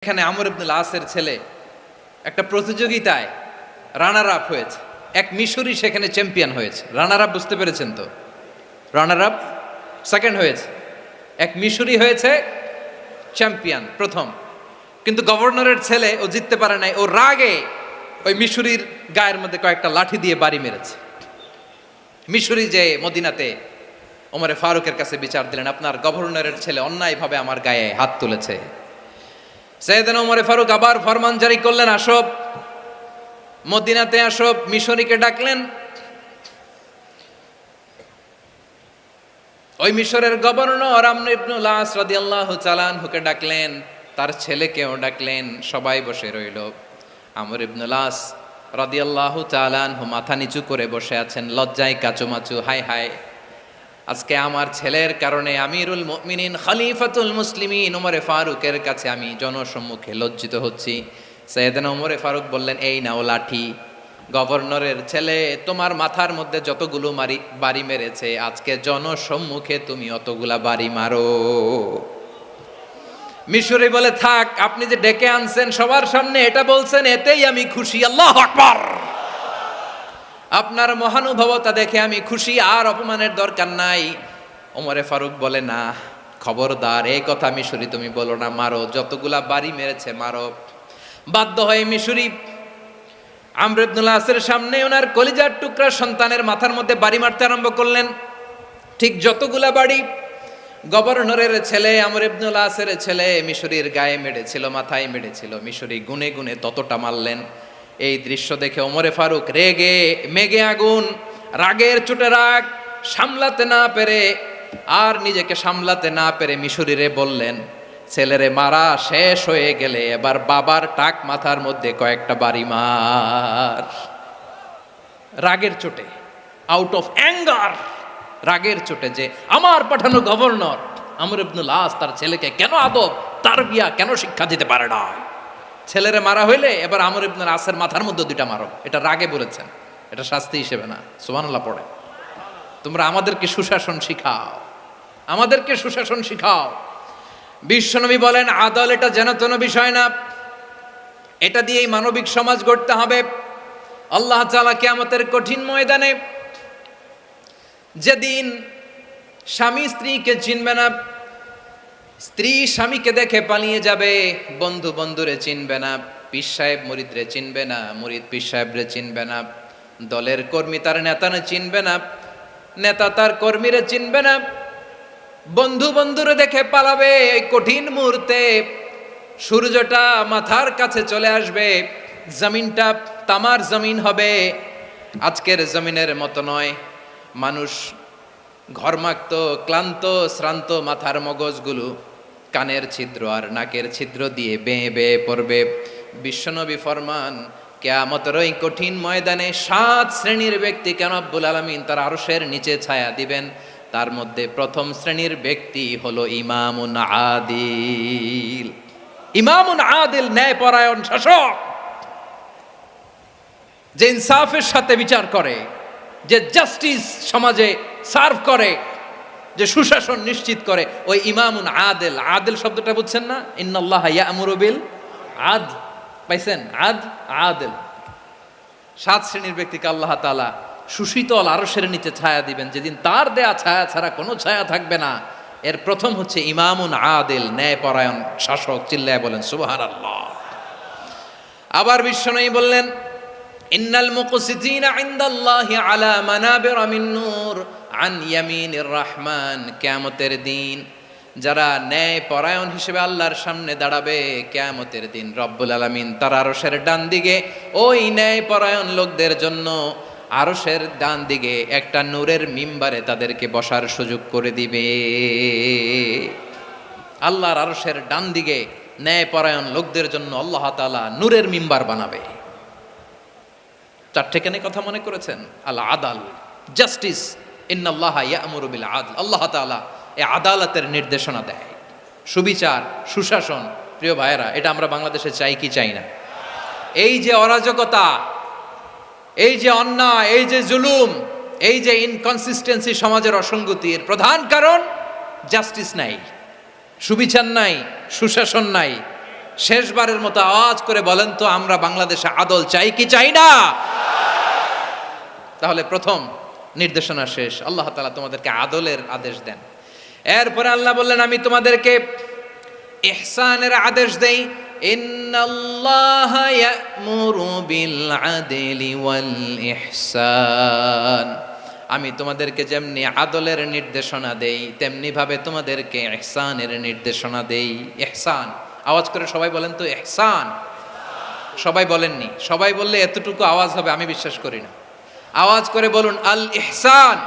এখানে আমর ইবনুল আসের ছেলে একটা প্রতিযোগিতায় রানার আপ হয়েছে, এক মিশরি সেখানে চ্যাম্পিয়ন হয়েছে। রানার আপ বুঝতে পেরেছেন তো? রানার আপ সেকেন্ড হয়েছে, এক মিশরি হয়েছে চ্যাম্পিয়ন প্রথম। কিন্তু গভর্নরের ছেলে ও জিততে পারে নাই, ও রাগে ওই মিশরির গায়ের মধ্যে কয়েকটা লাঠি দিয়ে বাড়ি মেরেছে। মিশরি যে মদিনাতে ওমরে ফারুকের কাছে বিচার দিলেন, আপনার গভর্নরের ছেলে অন্যায়ভাবে আমার গায়ে হাত তুলেছে। সাইয়েদনা ওমরে ফারুক আবার ফরমান জারি করলেন, আসো মদিনাতে আসো। মিশরীকে ডাকলেন। ওই মিশরের গভর্নর আমর ইবনুল আস রাদিয়াল্লাহু তাআলা আনহুকে ডাকলেন, তার ছেলেকেও ডাকলেন। সবাই বসে রইল। আমর ইবনুল আস রাদিয়াল্লাহু তাআলা আনহু মাথা নিচু করে বসে আছেন, লজ্জায় কাচুমাচু। হায় হায়, আজকে আমার ছেলের কারণে আমিরুল মুমিনিন খলিফাতুল মুসলিমিন ওমরে ফারুকের কাছে আমি জনসম্মুখে লজ্জিত হচ্ছি। সাইয়েদনা ওমরে ফারুক বললেন, এই নাও লাঠি, গভর্নরের ছেলে তোমার মাথার মধ্যে যতগুলো বাড়ি মেরেছে, আজকে জনসম্মুখে তুমি অতগুলা বাড়ি মারো। মিশরি বলে, থাক, আপনি যে ডেকে আনছেন সবার সামনে এটা বলছেন, এতেই আমি খুশি। আল্লাহু আকবার। আপনার মহানুভবতা দেখে আমি খুশি, আর অপমানের দরকার নাই। ওমরে ফারুক বলে, না, খবরদার, এই কথা মিশরি তুমি বলো না, মারো, যতগুলা বাড়ি মেরেছে মারো। বাধ্য হয়ে মিশরি আমর ইবনুল আসের সামনে ওনার কলিজার টুকরা সন্তানের মাথার মধ্যে বাড়ি মারতে আরম্ভ করলেন। ঠিক যতগুলা বাড়ি গভর্নরের ছেলে আমর ইবনুল আসের ছেলে মিশরির গায়ে মেরেছিল, মাথায় মেরেছিল, মিশরি গুনে গুনে ততটা মারলেন। এই দৃশ্য দেখে ওমরে ফারুক রেগে মেগে আগুন, রাগের চোটে রাগ সামলাতে না পেরে, আর নিজেকে সামলাতে না পেরে মিশরীরে বললেন, ছেলেরে মারা শেষ হয়ে গেলে এবার বাবার টাক মাথার মধ্যে কয়েকটা বাড়ি মার। রাগের চোটে, আউট অফ অ্যাঙ্গার, রাগের চোটে, যে আমার পাঠানো গভর্নর আমর ইবনুল আস তার ছেলেকে কেন আদব তারবিয়া কেন শিক্ষা দিতে পারে না। ছেলেরে মারা হইলে এবার আমর ইবনুল আসের মাথার মধ্যে দুইটা মারো। এটা রাগে বলেছেন, এটা শাস্তি হিসেবে না। সুবহানাল্লাহ পড়ে। তোমরা আমাদেরকে সুশাসন শিখাও, আমাদেরকে সুশাসন শিখাও। বিশ্বনবী বলেন, আদল এটা যেন তেন বিষয় না, এটা দিয়েই মানবিক সমাজ গড়তে হবে। আল্লাহ তাআলা কিয়ামতের কঠিন ময়দানে, যেদিন স্বামী স্ত্রীকে চিনবে না, স্ত্রী স্বামীকে দেখে পালিয়ে যাবে, বন্ধু বন্ধুরে চিনবে না, পীর সাহেব মুরিদরে চিনবে না, মুরিদ পীর সাহেবরে চিনবে না, দলের কর্মী তার নেতারে চিনবে না, নেতা তার কর্মীরে চিনবে না, বন্ধু বন্ধুরে দেখে পালাবে। এই কঠিন মুহূর্তে সূর্যটা মাথার কাছে চলে আসবে, জমিনটা তামার জমিন হবে। আজকের জমিনের মতো নয়। মানুষ ঘর্মাক্ত, ক্লান্ত, শ্রান্ত মাথার মগজগুলো কানের ছিদ্র আর নাকের ছিদ্র দিয়ে বেয়ে বেয়ে পড়বে। বিশ্বনবী ফরমান, কিয়ামতের ওই কঠিন ময়দানে 7 শ্রেণীর ব্যক্তিকে রব্বুল আলামিন তার আরশের নিচে ছায়া দিবেন। তার মধ্যে প্রথম শ্রেণীর ব্যক্তি হলো ইমামুন আদিল। ইমামুন আদিল, ন্যায়পরায়ণ শাসক, যে ইনসাফের সাথে বিচার করে, যে জাস্টিস সমাজে সার্ভ করে, যে সুশাসন নিশ্চিত করে, ওই ইমামুন আদিল। আদিল শব্দটা বুঝছেন না? ইন্নাল্লাহা ইয়া'মুরু বিল আদল, পাইছেন? আদিল। 7 শ্রেণীর ব্যক্তিকে আল্লাহ তাআলা সুশীতল আরশের নিচে ছায়া দিবেন, যেদিন তার দেয়া ছায়া ছাড়া কোনো ছায়া থাকবে না। এর প্রথম হচ্ছে ইমামুন আদিল, ন্যায়পরায়ণ শাসক। চিল্লায় বলেন সুবহানাল্লাহ। আবার বিশ্বনবী বললেন, ইন্নাল মুকসিতিনা ইনদাল্লাহি আলা মানাবিরা মিন নূর আন ইয়ামিনির রহমান। কিয়ামতের দিন যারা ন্যায়পরায়ণ হিসেবে আল্লাহর সামনে দাঁড়াবে, কিয়ামতের দিন রব্বুল আলামিন তার আরশের ডান দিকে ওই ন্যায়পরায়ণ লোকদের জন্য আরশের ডান দিকে একটা নূরের মিম্বারে তাদেরকে বসার সুযোগ করে দিবে। আল্লাহর আরশের ডান দিকে ন্যায়পরায়ণ লোকদের জন্য আল্লাহ তাআলা নূরের মিম্বার বানাবে। 4টে কেন কথা মনে করেছেন? আল আদাল, জাস্টিস। ইন্নাল্লাহা ইয়া'মুরু বিল আদল। আল্লাহ তাআলা এই আদালতের নির্দেশনা দেয়, সুবিচার, সুশাসন। প্রিয় ভাইয়েরা, এটা আমরা বাংলাদেশে চাই কি চাই না? এই যে অরাজকতা, এই যে অন্যায়, এই যে জুলুম, এই যে ইনকনসিস্টেন্সি, সমাজের অসঙ্গতির প্রধান কারণ জাস্টিস নাই, সুবিচার নাই, সুশাসন নাই। শেষবারের মতো আওয়াজ করে বলেন তো, আমরা বাংলাদেশে আদল চাই কি চাই না? তাহলে প্রথম নির্দেশনা শেষ। আল্লাহ তাআলা তোমাদেরকে আদলের আদেশ দেন। এরপরে আল্লাহ বললেন, আমি তোমাদেরকে ইহসানের আদেশ দেই। ইন্নাল্লাহা ইয়া'মুরু বিল আদলি ওয়াল ইহসান। আমি তোমাদেরকে যেমনি আদলের নির্দেশনা দেই, তেমনি ভাবে তোমাদেরকে ইহসানের নির্দেশনা দেই। ইহসান, আওয়াজ করে সবাই বলেন তো ইহসান। সবাই বলেননি, সবাই বললে এতটুকু আওয়াজ হবে আমি বিশ্বাস করি না। আওয়াজ করে বলুন আল ইহসান।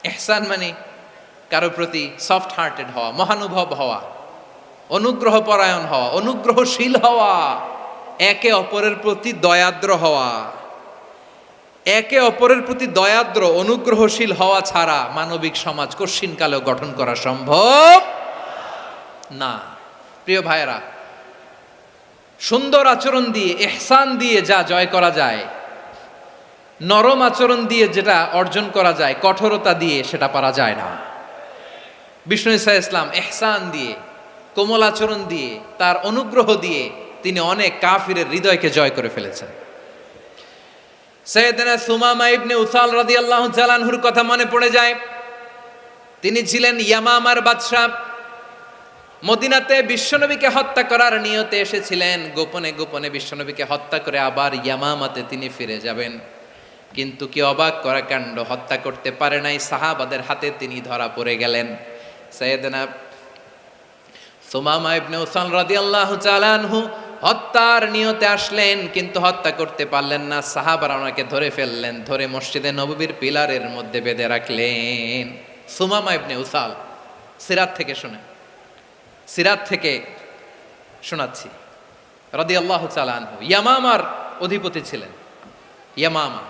ইহসান মানে কারো প্রতি সফট হার্টেড হওয়া, মহানুভব হওয়া, অনুগ্রহ পরায়ণ হওয়া, অনুগ্রহশীল হওয়া, একে অপরের প্রতি দয়াদ্র হওয়া। একে অপরের প্রতি দয়াদ্র অনুগ্রহশীল হওয়া ছাড়া মানবিক সমাজ কশিনকালেও গঠন করা সম্ভব না। প্রিয় ভাইয়েরা, সুন্দর আচরণ দিয়ে, ইহসান দিয়ে যা জয় করা যায়, নরম আচরণ দিয়ে যেটা অর্জন করা যায়, কঠোরতা দিয়ে সেটা পারা যায় না। বিষ্ণু ঈসা ইসলাম ইহসান দিয়ে, কোমল আচরণ দিয়ে, তার অনুগ্রহ দিয়ে তিনি অনেক কাফিরের হৃদয়কে জয় করে ফেলেছেন। সাইয়েদনা সুমামা ইবনে উসাল রাদিয়াল্লাহু তাআলা আনহুর কথা মনে পড়ে যায়। তিনি ছিলেন ইয়ামামার বাদশা। মদিনাতে বিশ্বনবীকে হত্যা করার নিয়তে এসেছিলেন। গোপনে গোপনে বিশ্বনবীকে হত্যা করে আবার ইয়ামামাতে তিনি ফিরে যাবেন। কিন্তু কি অবাক করা কাণ্ড, হত্যা করতে পারে নাই, সাহাবাদের হাতে তিনি ধরা পড়ে গেলেন। সাইয়েদনা সুমামা ইবনে উসাল রাদিয়াল্লাহু তাআলা আনহু হত্যার নিয়তে আসলেন, কিন্তু হত্যা করতে পারলেন না। সাহাবারা ওনাকে ধরে ফেললেন, ধরে মসজিদে নববীর পিলারের মধ্যে বেঁধে রাখলেন। সুমামা ইবনে উসাল, সিরাত থেকে শুনে, সিরাত থেকে শোনাচ্ছি, রাদিয়াল্লাহু তাআলা আনহু ইয়ামামার অধিপতি ছিলেন। ইয়ামামা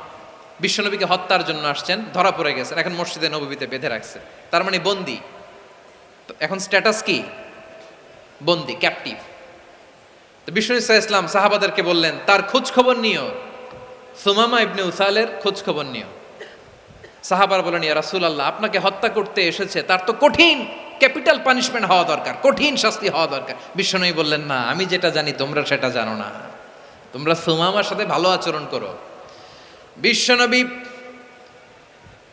বিশ্বনবীকে হত্যার জন্য আসছেন, ধরা পড়ে গেছেন, এখন মসজিদে নববীতে বেঁধে রাখছে, তার মানে বন্দী। এখন স্ট্যাটাস কি? বন্দী, ক্যাপটিভ। তো বিষ্ণু ঈসা ইসলাম সাহাবাদেরকে বললেন, তার খোঁজ খবর নিও, সুমামা ইবনে উসালের খোঁজ খবর নিও। সাহাবার বলেন, ইয়া রাসূলুল্লাহ, আপনাকে হত্যা করতে এসেছে, তার তো কঠিন ক্যাপিটাল পানিশমেন্ট হওয়া দরকার, কঠিন শাস্তি হওয়া দরকার। বিশ্বনবী বললেন, না, আমি যেটা জানি তোমরা সেটা জানো না, তোমরা সুমামার সাথে ভালো আচরণ করো। বিশ্বনবী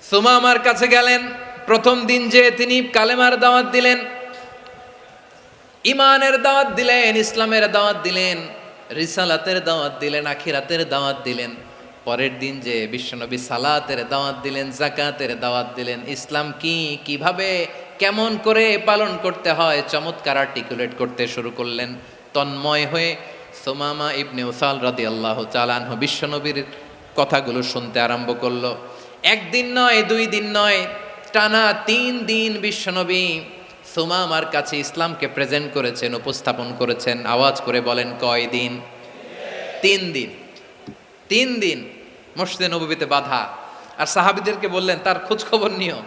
সুমামার কাছে গেলেন। প্রথম দিন যে তিনি কালেমার দাওয়াত দিলেন, ইমানের দাওয়াত দিলেন, ইসলামের দাওয়াত দিলেন, রিসালাতের দাওয়াত দিলেন, আখিরাতের দাওয়াত দিলেন। পরের দিন যে বিশ্বনবী সালাতের দাওয়াত দিলেন, যাকাতের দাওয়াত দিলেন, ইসলাম কি, কিভাবে, কেমন করে পালন করতে হয় চমৎকার আর্টিকুলেট করতে শুরু করলেন। তন্ময় হয়ে সুমামা ইবনে উসাল রাদিয়াল্লাহু তাআলা আনহু বিশ্বনবীর কথাগুলো শুনতে আরম্ভ করলো। একদিন নয়, দুই দিন নয়, টানা 3 দিন বিশ্বনবী সুমামার কাছে ইসলামকে প্রেজেন্ট করেছেন, উপস্থাপন করেছেন। আওয়াজ করে বলেন, কয় দিন? 3 দিন। 3 দিন মসজিদে নববীতে বাঁধা। আর সাহাবীদেরকে বললেন, তার খোঁজ খবর নিও,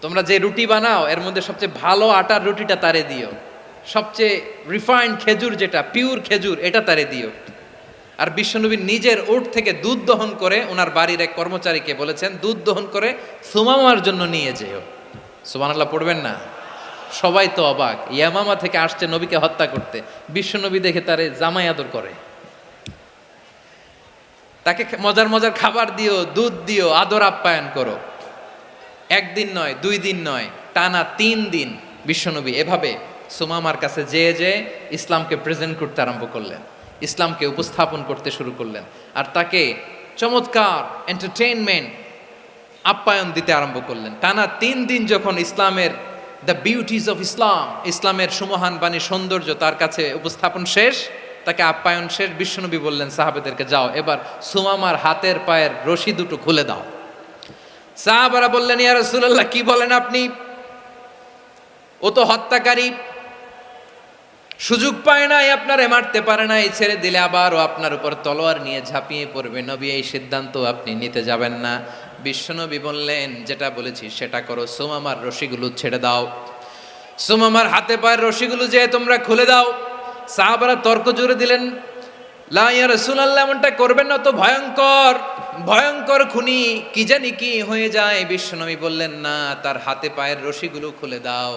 তোমরা যে রুটি বানাও এর মধ্যে সবচেয়ে ভালো আটার রুটিটা তারে দিও, সবচেয়ে রিফাইন্ড খেজুর, যেটা পিওর খেজুর, এটা তারে দিও। আর বিশ্বনবী নিজের উট থেকে দুধ দহন করে ওনার বাড়ির এক কর্মচারীকে বলেছেন, দুধ দহন করে সুমামার জন্য নিয়ে যেও। সুবহানাল্লাহ পড়বেন না? সবাই তো অবাক, ইয়ামামা থেকে আসছে নবীকে হত্যা করতে, বিশ্বনবী দেখে তারে জামাই আদর করে, তাকে মজার মজার খাবার দিও, দুধ দিও, আদর আপ্যায়ন করো। একদিন নয়, 2 দিন নয়, টানা 3 দিন বিশ্বনবী এভাবে সুমামার কাছে যেয়ে ইসলামকে প্রেজেন্ট করতে আরম্ভ করলেন, ইসলামকে উপস্থাপন করতে শুরু করলেন। আর তাকে চমৎকার এন্টারটেইনমেন্ট, আপ্যায়ন দিতে আরম্ভ করলেন। টানা 3 দিন যখন ইসলামের দ্য বিউটিজ অফ ইসলাম, ইসলামের সুমহান বাণী, সৌন্দর্য তার কাছে উপস্থাপন শেষ, তাকে আপ্যায়ন শেষ, বিশ্বনবী বললেন সাহাবাদেরকে, যাও এবার সুমামার হাতের পায়ের রশি দুটো খুলে দাও। সাহাবারা বললেন, ইয়া রাসূলুল্লাহ, কি বলেন আপনি? ও তো হত্যাকারী, সুযোগ পায় নাই, আপনারে মারতে পারে নাই, ছেড়ে দিলে আবার ও আপনার উপর তলোয়ার নিয়ে ঝাঁপিয়ে পড়বে। নবী, এই সিদ্ধান্ত আপনি নিতে যাবেন না। বিশ্বনবী বললেন, যেটা বলেছি সেটা করো, সুমামার রশিগুলো ছেড়ে দাও, সুমামার হাতে পায়ের রশিগুলো যে তোমরা খুলে দাও। সাহাবারা তর্ক জুড়ে দিলেন, লা ইয়া রাসূলুল্লাহ, এমনটা করবেন না, তো ভয়ঙ্কর, ভয়ঙ্কর খুনি, কি জানি কি হয়ে যায়। বিশ্বনবী বললেন, না, তার হাতে পায়ের রশিগুলো খুলে দাও।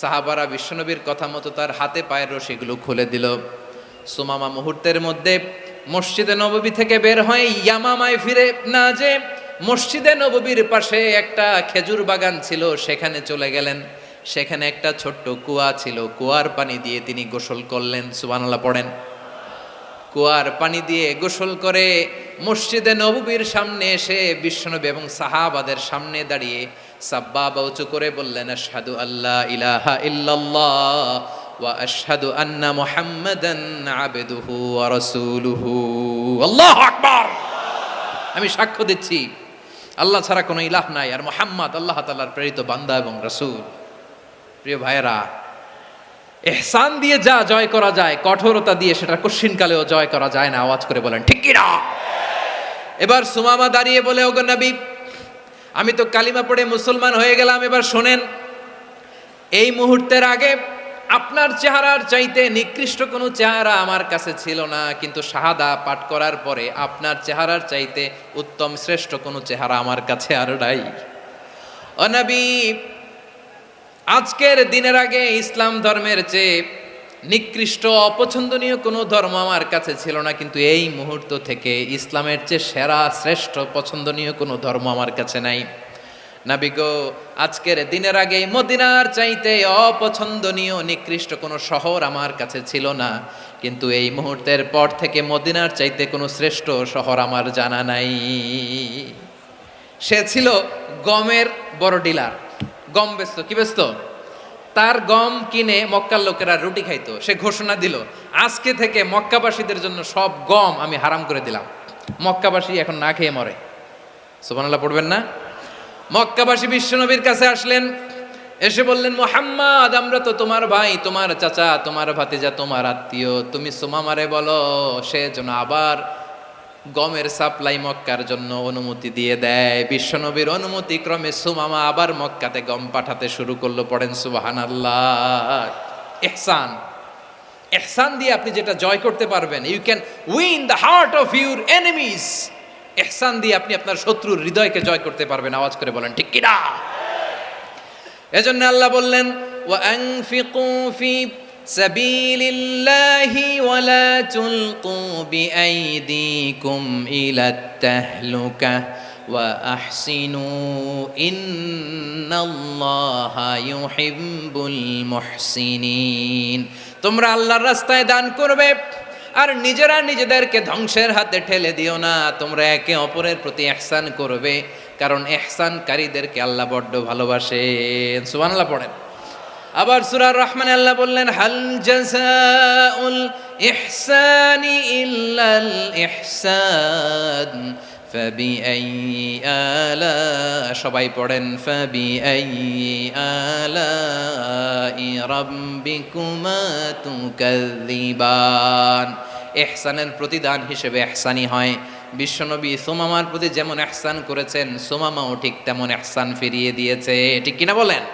সাহাবারা বিশ্বনবীর কথা মতো তার হাতে পায়ের রশিগুলো খুলে দিল। সুমামা মুহূর্তের মধ্যে মসজিদে নববী থেকে বের হয়ে ইয়ামামায় ফিরে না যে মসজিদে নববীর পাশে একটা খেজুর বাগান ছিল, সেখানে চলে গেলেন। সেখানে একটা ছোট্ট কুয়া ছিল, কুয়ার পানি দিয়ে তিনি গোসল করলেন। সুবহানাল্লাহ পড়েন। কুয়ার পানি দিয়ে গোসল করে মসজিদে নববীর সামনে এসে বিশ্বনবী এবং সাহাবাদের সামনে দাঁড়িয়ে সাব্বাবা উঁচু করে বললেন, আশহাদু আল্লা ইলাহা ইল্লাল্লাহ ওয়া আশহাদু আন্না মুহাম্মাদান আবদুহু ওয়া রাসূলুহু। আল্লাহু আকবার। আমি সাক্ষ্য দিচ্ছি আল্লাহ ছাড়া কোনো ইলাহ নাই, আর মুহাম্মদ আল্লাহ তাআলার প্রেরিত বান্দা এবং রাসূল। প্রিয় ভাইয়েরা, ইহসান দিয়ে যা জয় করা যায়, কঠোরতা দিয়ে সেটা কঠিনকালেও জয় করা যায় না। আওয়াজ করে বলেন ঠিক কি না? এবার সুমামা দাঁড়িয়ে বলে, ওগো নবী, আমি তো কালিমা পড়ে মুসলমান হয়ে গেলাম, এবার শোনেন, এই মুহূর্তের আগে আপনার চেহারার চাইতে নিকৃষ্ট কোনো চেহারা আমার কাছে ছিল না, কিন্তু শাহাদা পাঠ করার পরে আপনার চেহারার চাইতে উত্তম শ্রেষ্ঠ কোনো চেহারা আমার কাছে আর নাই। ও নবী, আজকের দিনের আগে ইসলাম ধর্মের চেয়ে নিকৃষ্ট অপছন্দনীয় কোনো ধর্ম আমার কাছে ছিল না, কিন্তু এই মুহূর্ত থেকে ইসলামের চেয়ে সেরা শ্রেষ্ঠ পছন্দনীয় কোনো ধর্ম আমার কাছে নাই। নবী গো, আজকের দিনের আগে মদিনার চাইতে অপছন্দনীয় নিকৃষ্ট কোনো শহর আমার কাছে ছিল না, কিন্তু এই মুহূর্তের পর থেকে মদিনার চাইতে কোনো শ্রেষ্ঠ শহর আমার জানা নাই। সে ছিল গমের বড় ডিলার, গম বেচতো। কি বেচতো? তার গম কিনে মক্কার লোকেরা রুটি খাইতো। সে ঘোষণা দিল, আজকে থেকে মক্কাবাসীদের জন্য সব গম আমি হারাম করে দিলাম, মক্কাবাসী এখন না খেয়ে মরে। সুবহানাল্লাহ পড়বেন না? মক্কাবাসী বিশ্বনবীর কাছে আসলেন, এসে বললেন, মুহাম্মদ, আমরা তো তোমার ভাই, তোমার চাচা, তোমার ভাতিজা, তোমার আত্মীয়, তুমি সুমামারে বলো সে যেন আবার গমের সাপ্লাই মক্কার জন্য অনুমতি দিয়ে দেয়। বিশ্বনবীর অনুমতি ক্রমে সুমামা আবার মক্কাতে গম পাঠাতে শুরু করলো। পড়েন সুবহানাল্লাহ। ইহসান, ইহসান দিয়ে আপনি যেটা জয় করতে পারবেন, you can win the heart of your enemies. ইহসান দিয়ে আপনি আপনার শত্রুর হৃদয়কে জয় করতে পারবেন। আওয়াজ করে বলেন ঠিক কি না? এজন্য আল্লাহ বললেন, ওয়া আনফিকু ফি সাবিলিল্লাহি ওয়া লা তুলকু বিআইদিকুম ইলাত তাহলুকা ওয়া আহসিনু ইন্নাল্লাহা ইউহিব্বুল মুহসিনিন। তোমরা আল্লাহর রাস্তায় দান করবে আর নিজেরা নিজেদেরকে ধ্বংসের হাতে ঠেলে দিও না। তোমরা একে অপরের প্রতি ইহসান করবে, কারণ ইহসানকারীদেরকে আল্লাহ বড্ড ভালোবাসেন। সুবহানাল্লাহ পড়েন। আবার সূরা রহমানে আল্লাহ বললেন, হাল জাযাউল ইহসানি ইল্লাল ইহসান ফাবিআইয়ি আলা, সবাই পড়েন, ফাবিআইয়ি আলাই রাব্বিকুমা তুকাযযিবান। ইহসানের প্রতিদান হিসেবে ইহসানি হয়। বিশ্বনবী সুমামার প্রতি যেমন ইহসান করেছেন, সুমামাও ঠিক তেমন ইহসান ফিরিয়ে দিয়েছে। ঠিক কিনা বলেন?